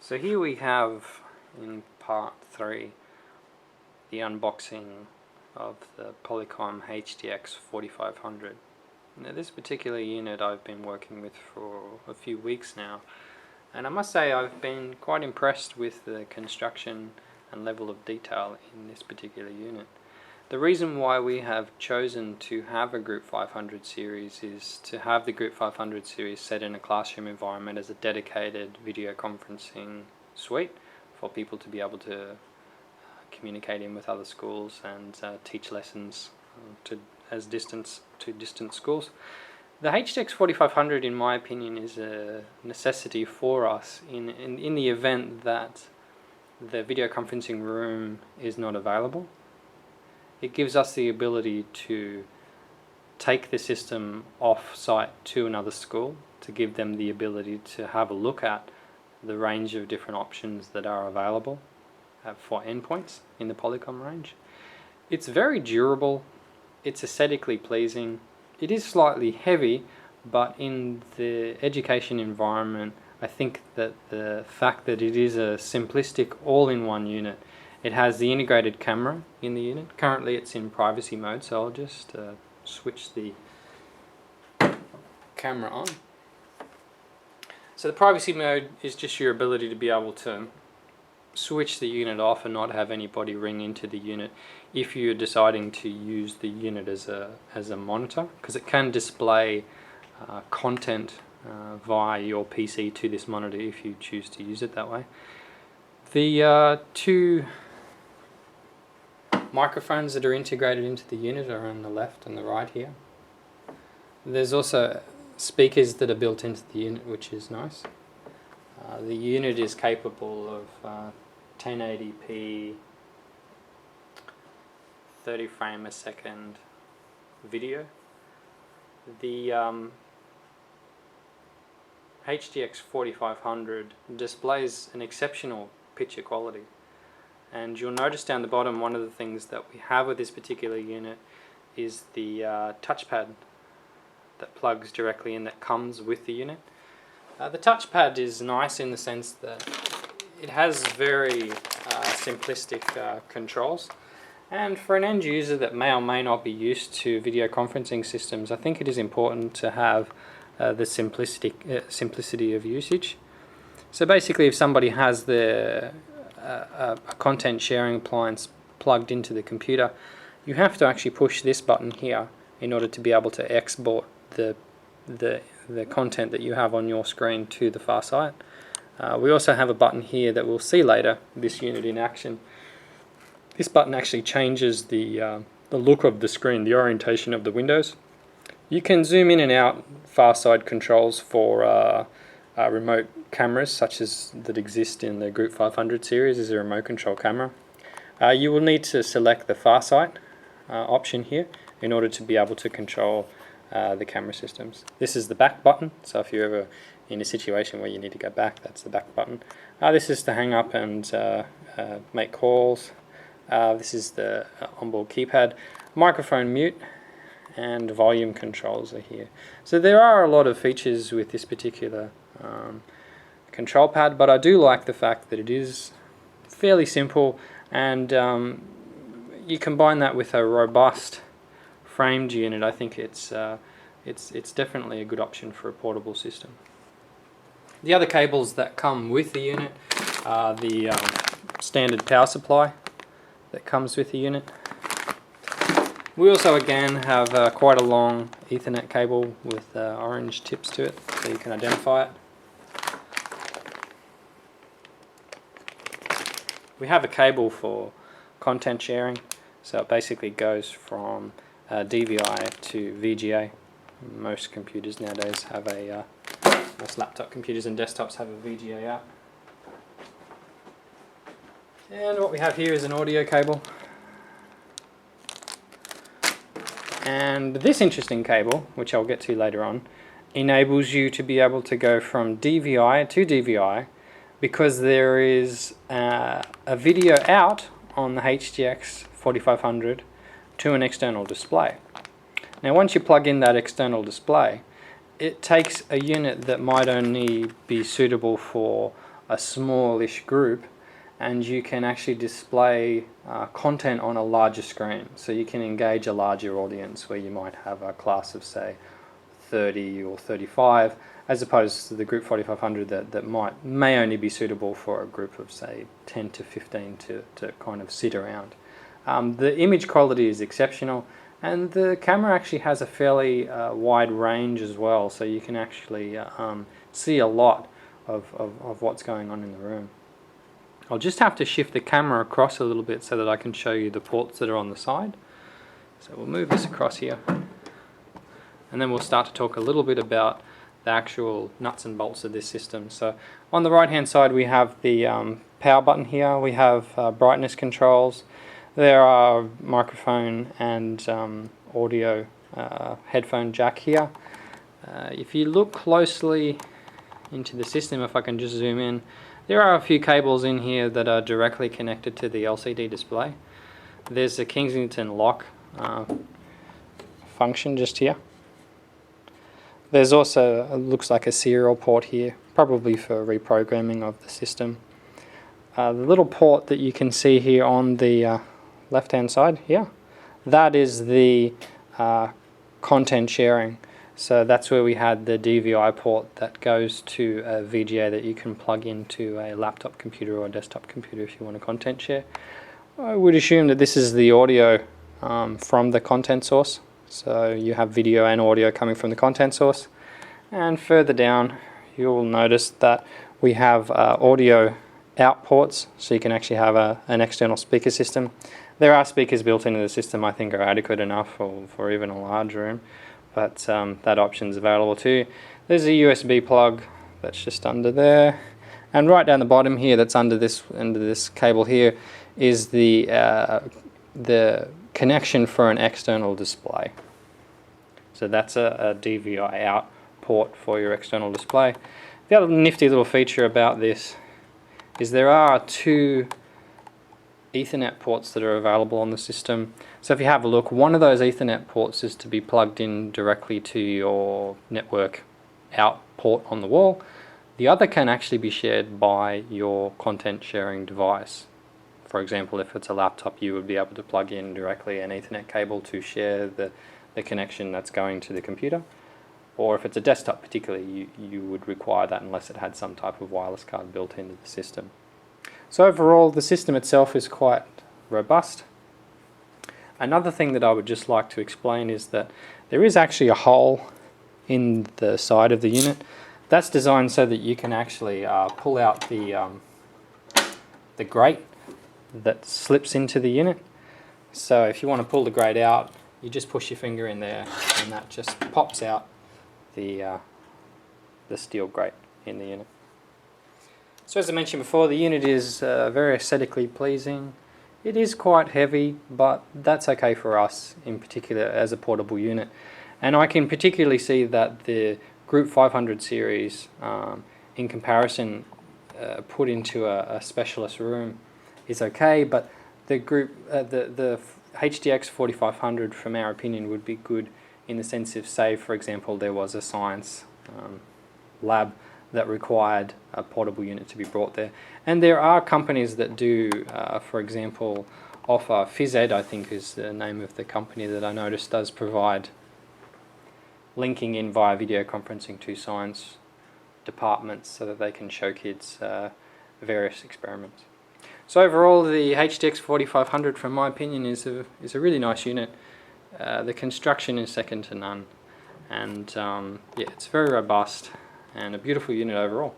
So here we have, in part 3, the unboxing of the Polycom HDX 4500. Now this particular unit I've been working with for a few weeks now, and I must say I've been quite impressed with the construction and level of detail in this particular unit. The reason why we have chosen to have a Group 500 series is to have the Group 500 series set in a classroom environment as a dedicated video conferencing suite for people to be able to communicate in with other schools and teach lessons to distant schools. The HDX 4500, in my opinion, is a necessity for us in the event that the video conferencing room is not available. It gives us the ability to take the system off-site to another school to give them the ability to have a look at the range of different options that are available for endpoints in the Polycom range. It's very durable, it's aesthetically pleasing, it is slightly heavy, but in the education environment I think that the fact that it is a simplistic all-in-one unit, it has the integrated camera in the unit. Currently it's in privacy mode, so I'll just switch the camera on. So the privacy mode is just your ability to be able to switch the unit off and not have anybody ring into the unit if you're deciding to use the unit as a monitor, because it can display content via your PC to this monitor if you choose to use it that way. The two microphones that are integrated into the unit are on the left and the right here. There's also speakers that are built into the unit, which is nice. The unit is capable of 1080p 30 frame a second video. The HDX 4500 displays an exceptional picture quality, and you'll notice down the bottom one of the things that we have with this particular unit is the touchpad that plugs directly in, that comes with the unit. The touchpad is nice in the sense that it has very simplistic controls, and for an end user that may or may not be used to video conferencing systems, I think it is important to have the simplicity of usage. So basically, if somebody has a content sharing appliance plugged into the computer, you have to actually push this button here in order to be able to export the content that you have on your screen to the far side. We also have a button here that we'll see later, this unit in action. This button actually changes the look of the screen, the orientation of the windows. You can zoom in and out far side controls for remote cameras such as that exist in the Group 500 series as a remote control camera. You will need to select the far side option here in order to be able to control the camera systems. This is the back button, so if you're ever in a situation where you need to go back, that's the back button. This is to hang up and make calls. This is the onboard keypad. Microphone mute and volume controls are here. So there are a lot of features with this particular control pad, but I do like the fact that it is fairly simple, and you combine that with a robust framed unit. I think it's definitely a good option for a portable system. The other cables that come with the unit are the standard power supply that comes with the unit. We also again have quite a long Ethernet cable with orange tips to it, so you can identify it. We have a cable for content sharing, so it basically goes from DVI to VGA. Most computers nowadays have most laptop computers and desktops have a VGA out. And what we have here is an audio cable. And this interesting cable, which I'll get to later on, enables you to be able to go from DVI to DVI, because there is a video out on the HDX 4500 to an external display. Now once you plug in that external display, it takes a unit that might only be suitable for a smallish group, and you can actually display content on a larger screen. So you can engage a larger audience where you might have a class of, say, 30 or 35, as opposed to the group 4500 that may only be suitable for a group of, say, 10 to 15 to kind of sit around. The image quality is exceptional, and the camera actually has a fairly wide range as well, so you can actually see a lot of what's going on in the room. I'll just have to shift the camera across a little bit so that I can show you the ports that are on the side. So we'll move this across here, and then we'll start to talk a little bit about the actual nuts and bolts of this system. So on the right hand side we have the power button here, we have brightness controls, there are microphone and audio headphone jack here. If you look closely into the system, if I can just zoom in, there are a few cables in here that are directly connected to the LCD display. There's a Kensington lock function just here. There's also, it looks like a serial port here, probably for reprogramming of the system. The little port that you can see here on the left hand side here, that is the content sharing. So that's where we had the DVI port that goes to a VGA that you can plug into a laptop computer or a desktop computer if you want to content share. I would assume that this is the audio from the content source. So you have video and audio coming from the content source. And further down you'll notice that we have audio out ports, so you can actually have an external speaker system. There are speakers built into the system I think are adequate enough for even a large room, but that option is available too. There's a USB plug that's just under there, and right down the bottom here, that's under this cable here, is the connection for an external display. So that's a DVI out port for your external display. The other nifty little feature about this is there are two Ethernet ports that are available on the system. So if you have a look, one of those Ethernet ports is to be plugged in directly to your network out port on the wall. The other can actually be shared by your content sharing device. For example, if it's a laptop, you would be able to plug in directly an Ethernet cable to share the connection that's going to the computer. Or if it's a desktop particularly, you would require that unless it had some type of wireless card built into the system. So overall, the system itself is quite robust. Another thing that I would just like to explain is that there is actually a hole in the side of the unit. That's designed so that you can actually pull out the grate that slips into the unit. So if you want to pull the grate out, you just push your finger in there and that just pops out the steel grate in the unit. So as I mentioned before, the unit is very aesthetically pleasing. It is quite heavy, but that's okay for us in particular as a portable unit. And I can particularly see that the Group 500 series, in comparison, put into a specialist room is okay, but the HDX 4500, from our opinion, would be good in the sense of, say, for example, there was a science lab that required a portable unit to be brought there. And there are companies that do, for example, offer PhysEd, I think is the name of the company that I noticed, does provide linking in via video conferencing to science departments so that they can show kids various experiments. So overall, the HDX 4500, from my opinion, is a really nice unit. The construction is second to none, and yeah, it's very robust and a beautiful unit overall.